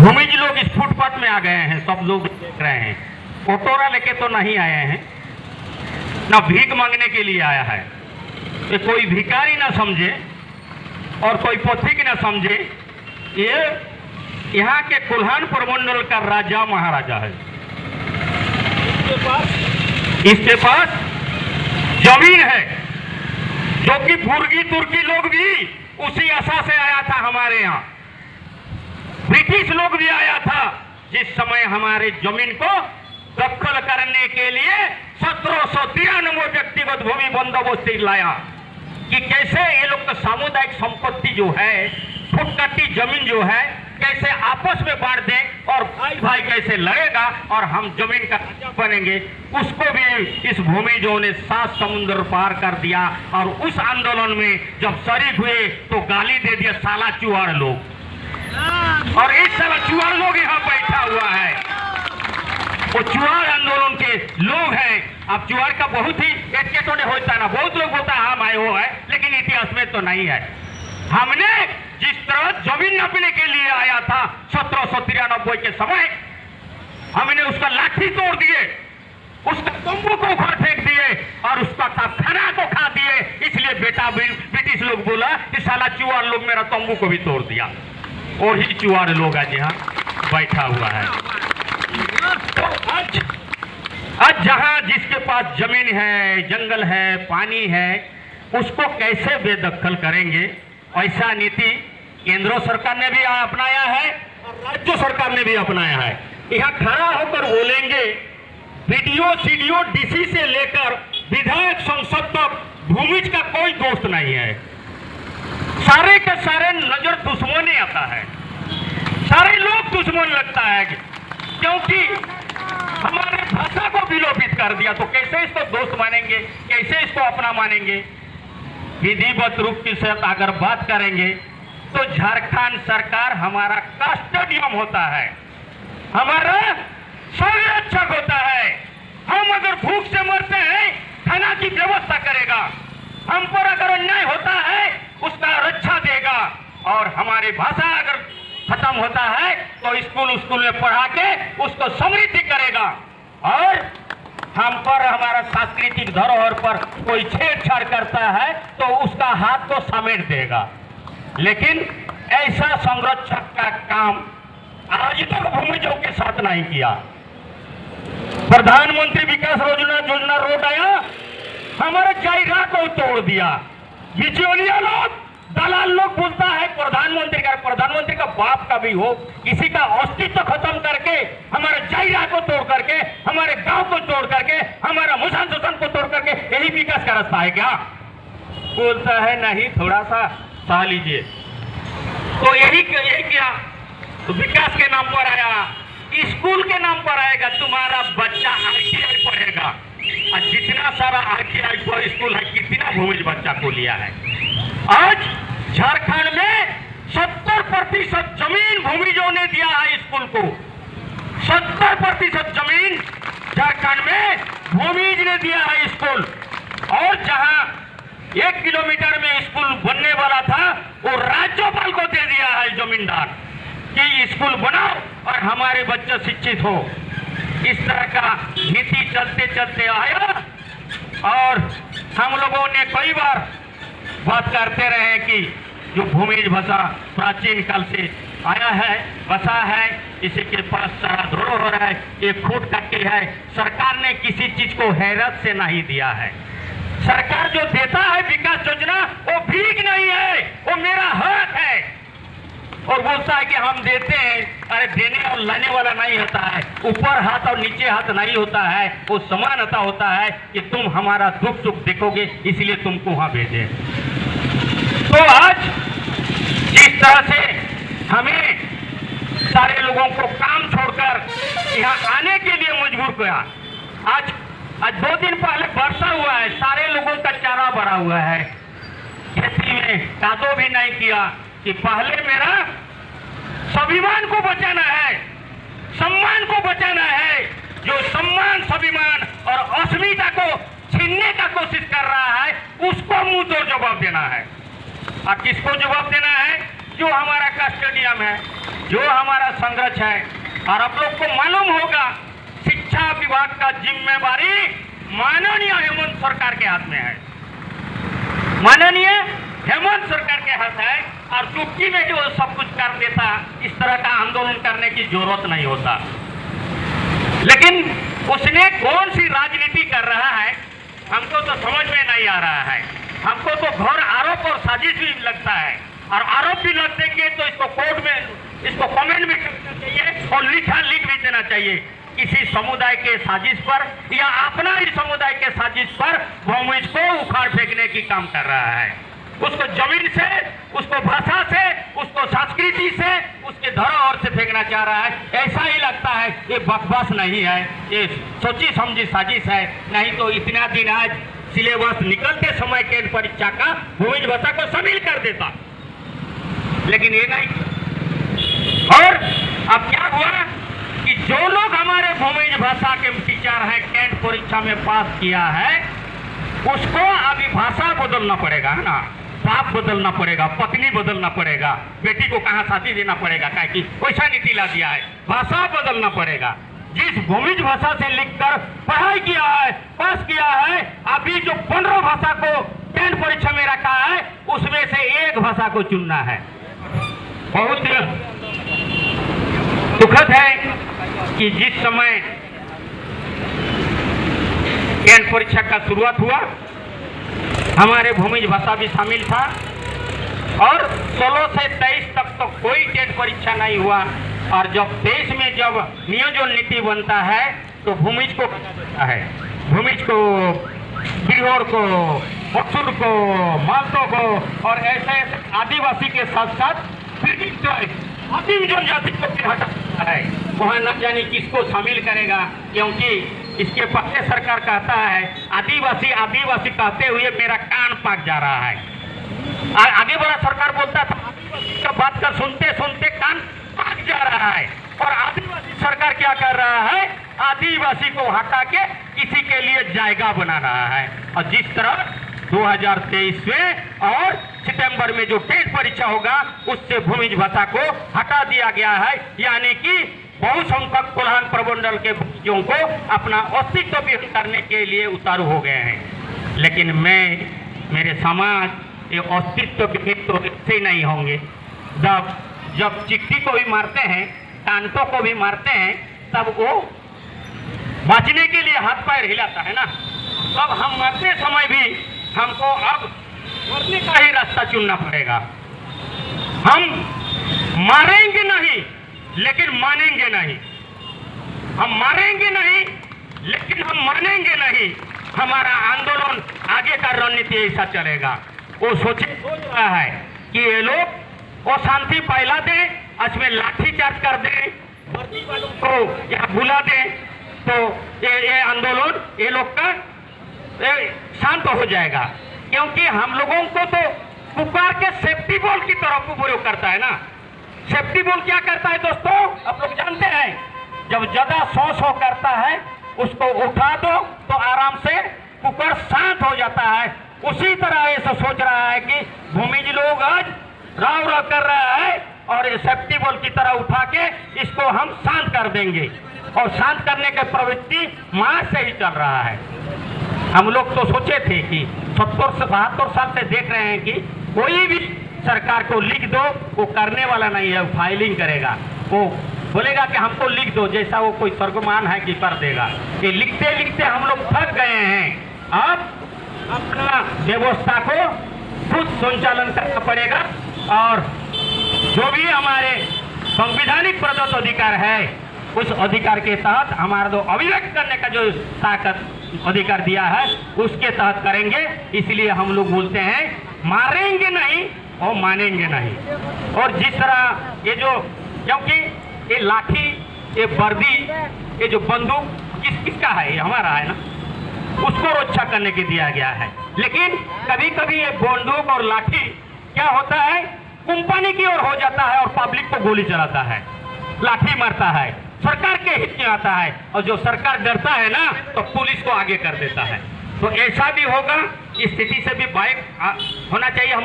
भूमिज लोग इस फुटपाथ में आ गए हैं, सब लोग देख रहे हैं। कटोरा लेके तो नहीं आए हैं, ना भीख मांगने के लिए आया है। ये कोई भिखारी ना समझे और कोई पथिक ना समझे, ये यहाँ के कुल्हान प्रमंडल का राजा महाराजा है। इसके पास जमीन है, जो कि बुर्गी तुर्की लोग भी उसी आशा से आया था हमारे यहाँ। ब्रिटिश लोग भी आया था, जिस समय हमारे जमीन को दखल करने के लिए 1793 व्यक्तिगत भूमि बंदोबस्ती लाया कि कैसे ये लोग का सामुदायिक संपत्ति जो है, फुटकट्टी जमीन जो है, कैसे आपस में बांट दें और भाई भाई कैसे लड़ेगा और हम जमीन का राजा बनेंगे। उसको भी इस भूमिजों ने 7 समुद्र पार कर दिया। और उस आंदोलन में जब शरीक हुए तो गाली दे दिया साला चुआड़ लोग, और इस साला चुआड़ लोग यहाँ बैठा हुआ है। वो चुआड़ आंदोलन के लोग हैं। अब चुआड़ का बहुत ही तो नहीं होता ना, बहुत लोग होता है हम आए हो है, लेकिन इतिहास में तो नहीं है। हमने जिस तरह जमीन नापने के लिए आया था 1793 के समय, हमने उसका लाठी तोड़ दिए, उसका तंबू को उखाड़ फेंक दिए और उसका खाना को खा दिए। इसलिए बेटा ब्रिटिश लोग बोला कि साला चुआड़ लोग मेरा तंबू को भी तोड़ दिया। और ही चुआड़ लोग आज यहाँ बैठा हुआ है। तो आज जहाँ जिसके पास जमीन है, जंगल है, पानी है, उसको कैसे बेदखल करेंगे, ऐसा नीति केंद्र सरकार ने भी अपनाया है और राज्य सरकार ने भी अपनाया है। यहाँ खड़ा होकर बोलेंगे, बीडीओ सीडीओ डीसी से लेकर विधायक संसद तक भूमिज का कोई दोस्त नहीं है। सारे के सारे नजर दुश्मनी आता है, सारे लोग दुश्मन लगता है, क्योंकि हमारे भाषा को विलोपित कर दिया। तो कैसे इसको दोस्त मानेंगे, कैसे इसको अपना मानेंगे। विधिवत रूप के साथ अगर बात करेंगे तो झारखंड सरकार हमारा कस्टोडियन होता है, हमारा संरक्षक होता है। हम अगर भूख से मरते हैं, खाना की व्यवस्था करेगा। हम पर अगर अन्याय होता है, उसका रक्षा देगा। और हमारी भाषा अगर खत्म होता है तो स्कूल में पढ़ा के उसको समृद्धि करेगा। और हम पर, हमारा सांस्कृतिक धरोहर पर कोई छेड़छाड़ करता है तो उसका हाथ को समेट देगा। लेकिन ऐसा संरक्षक का काम आज तक भूमिजों के साथ नहीं किया। प्रधानमंत्री विकास योजना रोड आया, हमारे जायरा को तोड़ दिया। बिचौलिया लोग, दलाल लोग बोलता है प्रधानमंत्री का बाप का भी हो, किसी का अस्तित्व खत्म करके, हमारे जायरा को तोड़ करके, हमारे गांव को तोड़ करके, हमारा मुसान शोषण को तोड़ करके, यही विकास का रास्ता है क्या? बोलता है नहीं, थोड़ा सा सह लीजिए। तो यही क्या तो विकास के नाम पर आया, स्कूल के नाम पर आएगा। तुम्हारा बच्चा ITI पढ़ेगा, और जितना सारा ITI पर स्कूल है, कितना भूमिज बच्चा को लिया है। आज झारखंड में 70% जमीन भूमिजों ने दिया है स्कूल को। 70% जमीन झारखंड में भूमिज ने दिया है स्कूल। और जहां 1 किलोमीटर में स्कूल बनने वाला था, वो राज्यपाल को दे दिया है जमींदार कि स्कूल बनाओ और हमारे बच्चे शिक्षित हो। इस तरह का नीति चलते चलते आया। और हम लोगों ने कई बार बात करते रहे कि जो भूमिज भाषा प्राचीन काल से आया है, बसा है, इसी के पास सारा धरोहर है, एक खूट कट्टी है। सरकार ने किसी चीज को हैरत से नहीं दिया है। सरकार जो देता है विकास योजना, वो भीख नहीं है, वो मेरा हक है। और बोलता है कि हम देते हैं। अरे देने और लाने वाला नहीं होता है, ऊपर हाथ और नीचे हाथ नहीं होता है, वो समानता होता है कि तुम हमारा दुख सुख देखोगे, इसलिए तुमको वहां भेजे। तो आज जिस तरह से हमें सारे लोगों को काम छोड़कर यहाँ आने के लिए मजबूर किया, आज 2 दिन पहले वर्षा हुआ है, सारे लोगों का चारा भरा हुआ है, खेती में कादो भी नहीं किया कि पहले मेरा स्वाभिमान को बचाना है, सम्मान को बचाना है। जो सम्मान, स्वाभिमान और अस्मिता को छीनने का कोशिश कर रहा है, उसको मुंह तोड़ जवाब देना है। और किसको जवाब देना है? जो हमारा कस्टोडियम है, जो हमारा संरक्ष है। और आप लोग को मालूम होगा शिक्षा विभाग का जिम्मेवारी माननीय हेमंत सरकार के हाथ में है, माननीय हेमंत सरकार के हाथ है। और चुटकी में जो सब कुछ कर देता, इस तरह का आंदोलन करने की जरूरत नहीं होता। लेकिन उसने कौन सी राजनीति कर रहा है हमको तो समझ में नहीं आ रहा है। हमको तो घोर आरोप और साजिश भी लगता है, और आरोप भी लग देंगे तो इसको कोर्ट में, इसको कमेंट भी करना चाहिए और लिख भी देना चाहिए। किसी समुदाय के साजिश पर या अपना ही समुदाय के साजिश पर भूमिज को उखाड़ फेंकने की काम कर रहा है। उसको जमीन से, उसको भाषा से, उसको संस्कृति से, उसके धरोहर से फेंकना चाह रहा है। ऐसा ही लगता है ये बकवास नहीं है, ये सोची समझी साजिश है। नहीं तो इतना दिन आज सिलेबस निकलते समय के परीक्षा का भूमिज भाषा को शामिल कर देता, लेकिन ये नहीं। और अब क्या हुआ कि जो लोग हमारे भूमिज भाषा के टीचर हैं, टेंथ परीक्षा में पास किया है, उसको अभी भाषा बदलना पड़ेगा, है ना। बाप बदलना पड़ेगा, पत्नी बदलना पड़ेगा, बेटी को कहाँ शादी देना पड़ेगा, क्या कि वैसा नीति ला दिया है। भाषा बदलना पड़ेगा। जिस भूमिज भाषा से लिखकर पढ़ाई किया है, पास किया है, अभी जो 15 भाषा को 10 परीक्षा में रखा है, उसमें से एक भाषा को चुनना है। बहुत दुखद है कि जिस समय 10 परीक्षा का शुरुआत हुआ, हमारे भूमिज भाषा भी शामिल था, और 16 से 23 तक तो कोई 10 परीक्षा नहीं हुआ। और जब 23 में जब नियोजन नीति बनता है तो भूमिज को है, भूमिज को, बिरहोर को, बक्सुर को, मालतो को और ऐसे आदिवासी के साथ साथ आदिम जनजाति को भी हटाता है। वहाँ न जाने किसको शामिल करेगा, क्योंकि इसके पहले सरकार कहता है आदिवासी आदिवासी कहते हुए मेरा कान पाक जा रहा है। आगे वाला सरकार बोलता था आदिवासी का बात का सुनते सुनते कान पाक जा रहा है। और आदिवासी सरकार क्या कर रहा है, आदिवासी को हटा के किसी के लिए जायगा बना रहा है। और जिस तरह 2023 में और सितंबर में जो 10 परीक्षा होगा, उससे भूमिज भाषा को हटा दिया गया है, यानी कि बहुसंख्यक कोल्हान प्रमंडल के भूमियों को अपना अस्तित्व व्यक्त करने के लिए उतारू हो गए हैं। लेकिन मैं, मेरे समाज ये अस्तित्व व्यक्त तो इससे नहीं होंगे। जब चिट्ठी को भी मारते हैं, टांटों को भी मारते हैं, तब वो बचने के लिए हाथ पैर हिलाता है ना। तब हम मरते समय भी हमको अब मरने का ही रास्ता चुनना पड़ेगा। हम मारेंगे नहीं लेकिन मानेंगे नहीं, हम मारेंगे नहीं लेकिन हम मानेंगे नहीं। हमारा आंदोलन आगे का रणनीति ऐसा चलेगा। वो सोच रहा है कि ये लोग वो शांति फैला दें, इसमें लाठीचार्ज कर दें, वर्दी वालों को यहाँ बुला दें, तो ये आंदोलन ये लोग का शांत हो जाएगा। क्योंकि हम लोगों को तो पुकार के सेफ्टी बॉल की तरफ उपयोग करता है ना। सेफ्टी बॉल क्या करता है दोस्तों, आप लोग जानते हैं, जब ज्यादा सौ करता है उसको उठा दो तो आराम से कुकर शांत हो जाता है। उसी तरह ऐसा सोच रहा है कि भूमिज लोग आज राव राव कर रहा है और ये सेफ्टी बॉल की तरह उठा के इसको हम शांत कर देंगे। और शांत करने की प्रवृत्ति मार्च से ही चल रहा है। हम लोग तो सोचे थे कि 70 से 72 साल से देख रहे हैं कि कोई भी सरकार को लिख दो, वो करने वाला नहीं है, फाइलिंग करेगा। वो बोलेगा कि हमको लिख दो, जैसा वो कोई स्वर्गमान है कि कर देगा। ये लिखते लिखते हम लोग थक गए हैं। अब अपना व्यवस्था को खुद संचालन करना पड़ेगा, और जो भी हमारे संवैधानिक प्रदत्त अधिकार है उस अधिकार के तहत हमारा जो अभिव्यक्त करने का जो ताकत अधिकार दिया है उसके तहत करेंगे। इसलिए हम लोग बोलते हैं मारेंगे नहीं और मानेंगे नहीं। और जिस तरह ये जो, क्योंकि ये लाठी, ये वर्दी, ये जो बंदूक किसका है, ये हमारा है ना, उसको रक्षा करने के दिया गया है। लेकिन कभी कभी ये बंदूक और लाठी क्या होता है, कंपनी की ओर हो जाता है और पब्लिक को गोली चलाता है, लाठी मारता है, सरकार के हित में आता है। और जो सरकार डरता है ना तो पुलिस को आगे कर देता है। तो ऐसा भी होगा स्थिति से भी होना चाहिए हम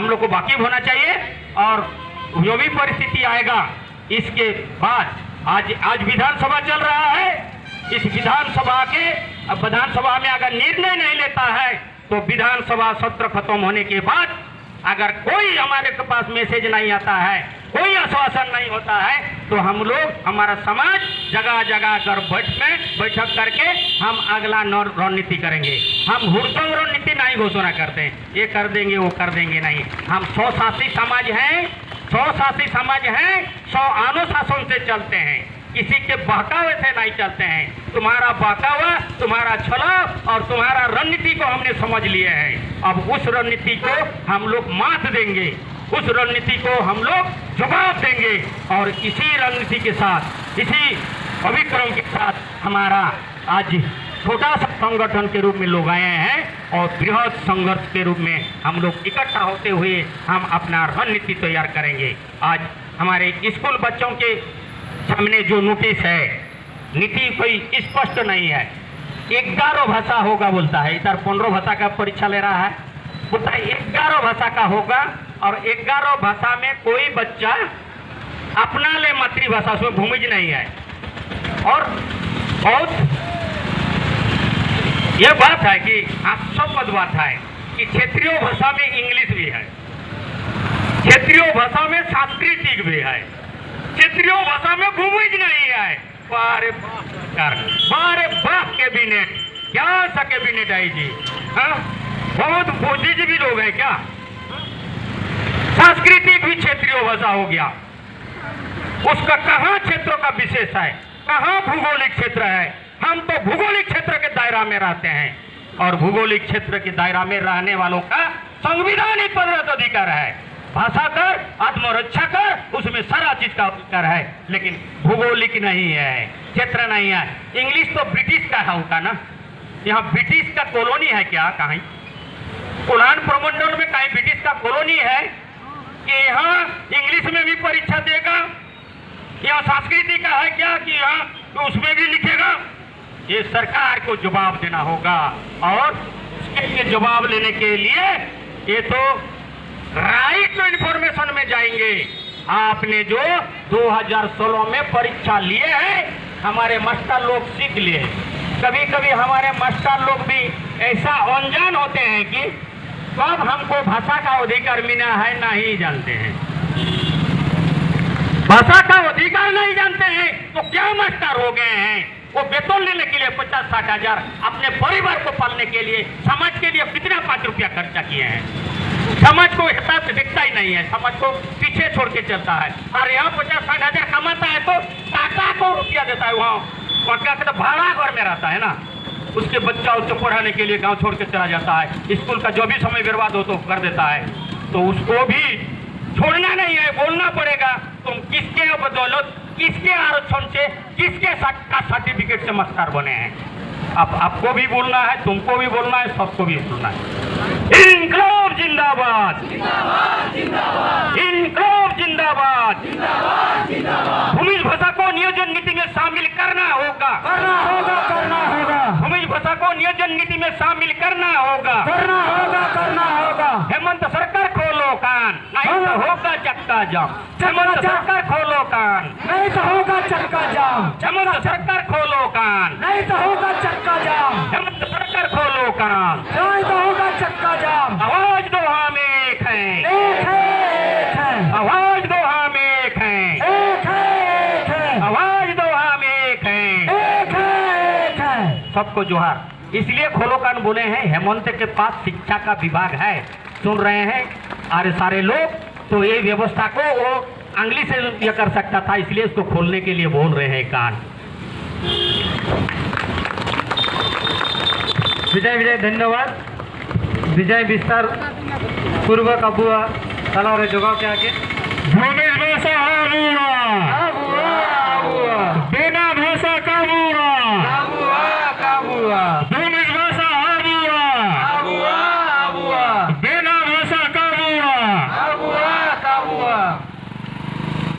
लोग को वाकिफ होना चाहिए। और जो भी परिस्थिति आएगा इसके बाद आज विधानसभा चल रहा है, इस विधानसभा में अगर निर्णय नहीं लेता है तो विधानसभा सत्र खत्म होने के बाद अगर कोई हमारे के पास मैसेज नहीं आता है, कोई आश्वासन नहीं होता है, तो हम लोग हमारा समाज जगह जगह कर बैठक करके हम अगला रणनीति करेंगे। हम हुड़दंग रणनीति नहीं घोषणा करते हैं, ये कर देंगे वो कर देंगे नहीं। हम स्वशासी समाज हैं, 100 अनुशासन से चलते हैं, किसी के बहकावे से नहीं चलते हैं। तुम्हारा बहकावा, तुम्हारा छलाव और तुम्हारा रणनीति को हमने समझ लिए हैं। अब उस रणनीति को हम लोग मात देंगे, उस रणनीति को हम लोग जवाब देंगे। और इसी रणनीति के साथ, इसी अभिक्रम के साथ हमारा आज छोटा सा संगठन के रूप में लोग आए हैं और बृहद संघर्ष के रूप में हम लोग इकट्ठा होते हुए हम अपना रणनीति तैयार करेंगे। आज हमारे स्कूल बच्चों के सामने जो नोटिस है, नीति कोई स्पष्ट नहीं है। 11 भाषा होगा बोलता है, इधर 15 भाषा का परीक्षा ले रहा है, बोलता है 11 भाषा का होगा। और 11 भाषा में कोई बच्चा अपना ले मातृभाषा, उसमें भूमिज नहीं है। और बहुत यह बात है कि हास्यास्पद बात है कि क्षेत्रीय भाषा में इंग्लिश भी है, क्षेत्रीय भाषा में सांस्कृतिक भी है, क्षेत्रीय भाषा में भूमिज नहीं है। बारे वाह कैबिनेट, क्या सा कैबिनेट है जी? हाँ, बहुत बुद्धिजीवी लोग हैं क्या? सांस्कृतिक भी क्षेत्रीय भाषा हो गया, उसका कहाँ क्षेत्रों का विशेष है, कहाँ भूगोलिक क्षेत्र है? हम तो भूगोलिक क्षेत्र के दायरा में रहते हैं और भूगोलिक क्षेत्र के दायरा में रहने वालों का संविधानिक पदरत अधिकार है। भाषा कर, आत्मरक्षा कर, उसमें सारा चीज का अधिकार है, लेकिन भूगोलिक नहीं है, क्षेत्र नहीं है। इंग्लिश तो ब्रिटिश का होता ना, यहाँ ब्रिटिश का कॉलोनी है क्या? कहीं कोलान प्रमंडल में कहीं ब्रिटिश का कॉलोनी है कि यहाँ इंग्लिश में भी परीक्षा देगा? यहाँ संस्कृति का है क्या कि यहाँ तो उसमें भी लिखेगा? ये सरकार को जवाब देना होगा और उसके लिए जवाब लेने के लिए ये तो राइट टू इंफॉर्मेशन में जाएंगे। आपने जो 2016 में परीक्षा लिए हैं, हमारे मास्टर लोग सीख लिए। कभी कभी हमारे मास्टर लोग भी ऐसा अनजान होते हैं कि कब हमको भाषा का अधिकार मिला है नहीं जानते हैं। भाषा का अधिकार नहीं जानते हैं तो क्या मास्टर हो गए हैं? वो वेतन लेने के लिए 50-60 हजार अपने परिवार को पालने के लिए समाज के लिए कितना 5 रुपया खर्चा किए हैं। समाज को हिसाब से दिखता ही नहीं है, समाज को पीछे छोड़ के चलता है। और यहाँ 50-60 हजार कमाता है तो काका को रुपया देता है, वहाँ क्या कहते भाड़ा घर में रहता है ना, उसके बच्चा उसको पढ़ाने के लिए गांव छोड़ के चला जाता है। स्कूल का जो भी समय बर्बाद हो तो कर देता है, तो उसको भी छोड़ना नहीं है, बोलना पड़ेगा। तुम किसके बदौलत, किसके आरक्षण से, किसके सर्टिफिकेट से मास्टर बने हैं? अब आपको भी बोलना है, तुमको भी बोलना है, सबको भी बोलना है। इनकलाब जिंदाबाद, इनकलाब जिंदाबाद। भूमिज भाषा को नियोजन नीति में शामिल करना होगा, करना होगा, करना होगा। भूमिज भाषा को नियोजन नीति में शामिल करना होगा, करना होगा, करना होगा। हेमंत सरकार खोलो कान, नहीं तो होगा चक्का जाम। हेमंत सरकार खोलो कान, नहीं तो होगा चक्का जाम। हेमंत सरकार खोलो कान, नहीं तो होगा चक्का जाम। हेमंत सरकार खोलो कान, नहीं तो होगा चक्का जाम। आवाज दो हम एक हैं, एक है, एक है। आवाज दो हम एक हैं, एक है, एक है। आवाज दो हम एक हैं, एक है, एक है। सबको जोहार। इसलिए खोलो कान बोले हैं, हेमंत के पास शिक्षा का विभाग है, सुन रहे हैं अरे सारे लोग, तो ये व्यवस्था को वो अंगली से यह कर सकता था, इसलिए इसको खोलने के लिए बोल रहे हैं कान। विजय विजय धन्यवाद। विजय विस्तार पूर्वक अबुआ तलाव जगह के आगे